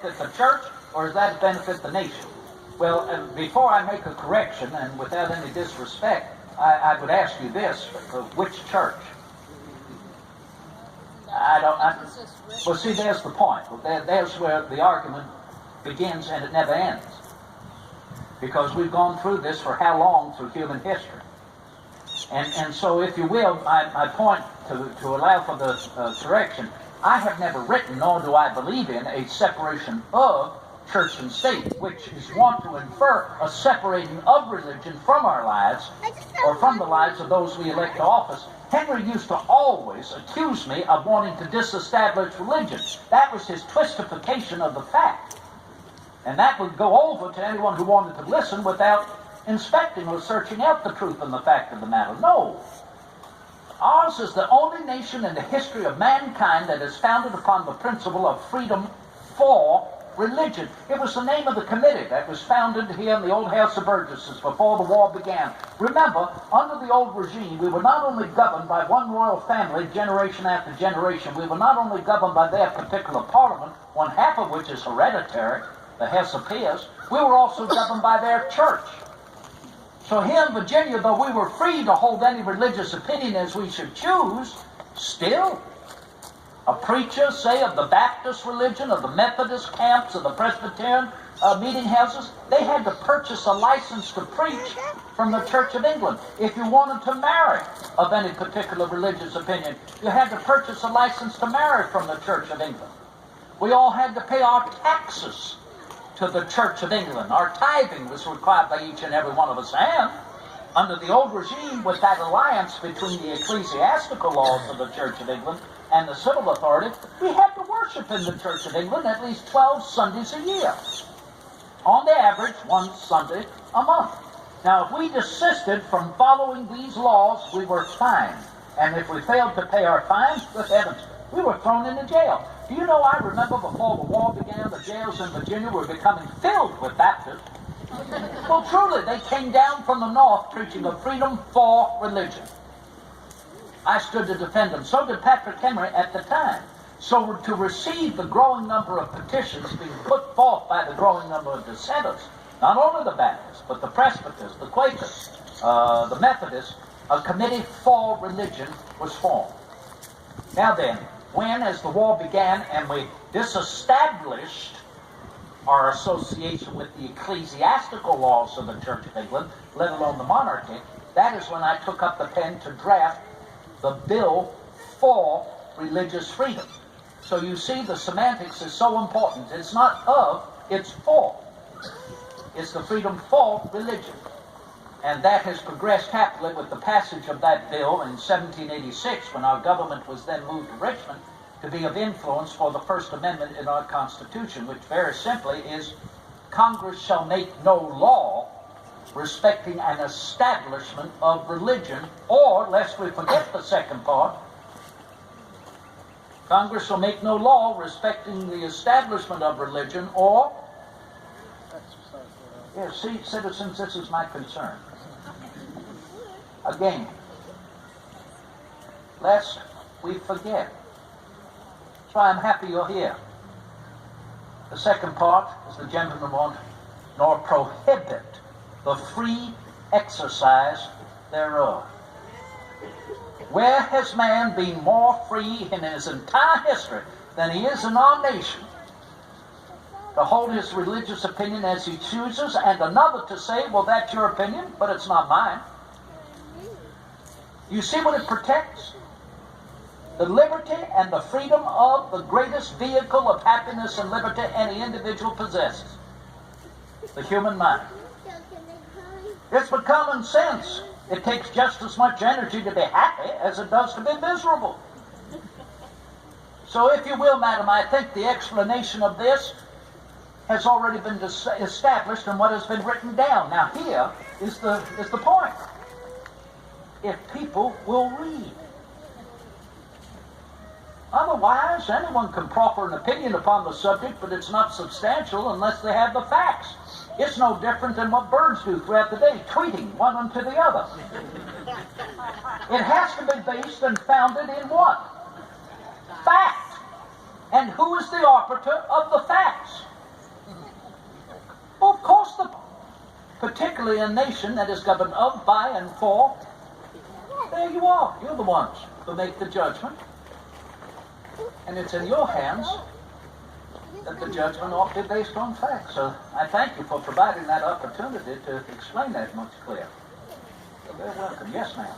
benefit the church, or does that benefit the nation? Well, before I make a correction, and without any disrespect, I would ask you this: which church? Well, see, there's the point. There's where the argument begins and it never ends. Because we've gone through this for how long through human history? And so, if you will, my point to allow for the correction, I have never written, nor do I believe in, a separation of church and state, which is want to infer a separating of religion from our lives, or from the lives of those we elect to office. Henry used to always accuse me of wanting to disestablish religion. That was his twistification of the fact. And that would go over to anyone who wanted to listen without inspecting or searching out the truth and the fact of the matter. No. Ours is the only nation in the history of mankind that is founded upon the principle of freedom for religion. It was the name of the committee that was founded here in the old House of Burgesses before the war began. Remember, under the old regime, we were not only governed by one royal family generation after generation, we were not only governed by their particular parliament, one half of which is hereditary, the House of Peers, we were also governed by their church. So here in Virginia, though we were free to hold any religious opinion as we should choose, still, a preacher, say, of the Baptist religion, of the Methodist camps, of the Presbyterian meeting houses, they had to purchase a license to preach from the Church of England. If you wanted to marry of any particular religious opinion, you had to purchase a license to marry from the Church of England. We all had to pay our taxes to the Church of England. Our tithing was required by each and every one of us, and under the old regime, with that alliance between the ecclesiastical laws of the Church of England and the civil authority, we had to worship in the Church of England at least 12 Sundays a year. On the average, one Sunday a month. Now, if we desisted from following these laws, we were fined. And if we failed to pay our fines, good heavens, we were thrown into jail. Do you know, I remember before the war began, the jails in Virginia were becoming filled with Baptists. Well, truly, they came down from the north preaching of freedom for religion. I stood to defend them. So did Patrick Henry at the time. So to receive the growing number of petitions being put forth by the growing number of dissenters, not only the Baptists, but the Presbyterians, the Quakers, the Methodists, a committee for religion was formed. Now then, when, as the war began and we disestablished our association with the ecclesiastical laws of the Church of England, let alone the monarchy, that is when I took up the pen to draft the bill for religious freedom. So you see, the semantics is so important. It's not of, it's for. It's the freedom for religion. And that has progressed happily with the passage of that bill in 1786, when our government was then moved to Richmond, to be of influence for the First Amendment in our Constitution, which very simply is, Congress shall make no law respecting an establishment of religion, or, lest we forget the second part, Congress shall make no law respecting the establishment of religion, or, see, citizens, this is my concern. Again, lest we forget. That's why I'm happy you're here. The second part, as the gentleman wants, nor prohibit the free exercise thereof. Where has man been more free in his entire history than he is in our nation to hold his religious opinion as he chooses, and another to say, well, that's your opinion, but it's not mine? You see what it protects? The liberty and the freedom of the greatest vehicle of happiness and liberty any individual possesses, the human mind. It's but common sense. It takes just as much energy to be happy as it does to be miserable. So if you will, madam, I think the explanation of this has already been established in what has been written down. Now here is the point. If people will read. Otherwise, anyone can proffer an opinion upon the subject, but it's not substantial unless they have the facts. It's no different than what birds do throughout the day, tweeting one unto the other. It has to be based and founded in what? Fact. And who is the arbiter of the facts? particularly a nation that is governed of, by, and for. There you are. You're the ones who make the judgment. And it's in your hands that the judgment ought to be based on facts. So I thank you for providing that opportunity to explain that much clearer. You're very welcome. Yes, ma'am.